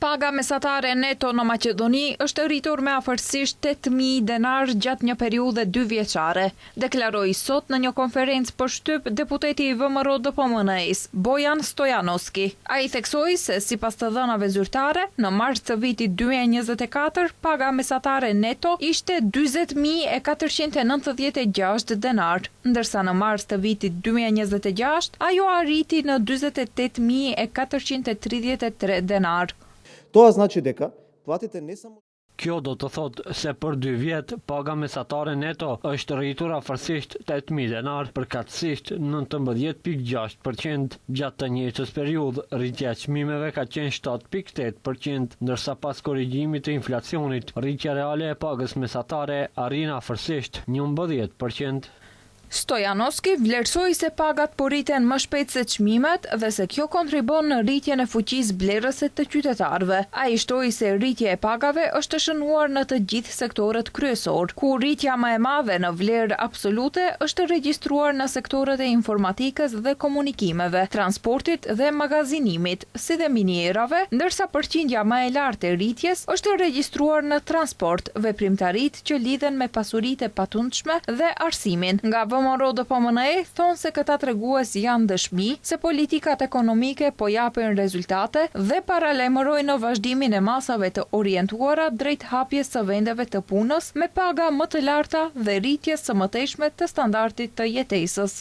Paga mesatare neto në Maqedoni është rritur me afërsisht 8.000 denar gjatë një periudhe 2 vjeçare, deklaroi sot në një konferencë për shtyp deputeti i VMRO-DPMNE-s, Bojan Stojanovski. Ai theksoi se sipas të dhënave zyrtare, në mars të vitit 2024, paga mesatare neto ishte 20.496 denar, ndërsa në mars të vitit 2026 ajo arriti në 28.433 denar. To znači дека платите не само. Kjo do të thotë se për 2 vjet paga mesatare neto është rritur afërsisht 8.000 denar, përkatësisht 19.6%, gjatë të njëjtës periudhë rritja e çmimeve ka qenë 7.8%, ndërsa pas korrigjimit të inflacionit, rritja reale e pagës mesatare arrin afërsisht 11%. Stojanovski vlerësoi se pagat po rriten më shpejt se çmimet dhe se kjo kontribon në rritjen e fuqisë blerëse të qytetarëve. Ai shtoi se rritja e pagave është të shënuar në të gjithë sektorët kryesor, ku rritja më e madhe në vlerë absolute është regjistruar në sektorët e informatikës dhe komunikimeve, transportit dhe magazinimit, si dhe minierave, ndërsa përqindja më e lartë e rritjes është regjistruar në transport, veprimtaritë që lidhen me pasuritë e patundshme dhe arsimin. Nga VMRO-DPMNE thonë se këta tregues janë dëshmi se politikat ekonomike po japin rezultate dhe paralajmërojnë vazhdimin e masave të orientuara drejt hapjes së vendeve të punës me paga më të larta dhe rritjes së mëtejshme të standardit të jetesës.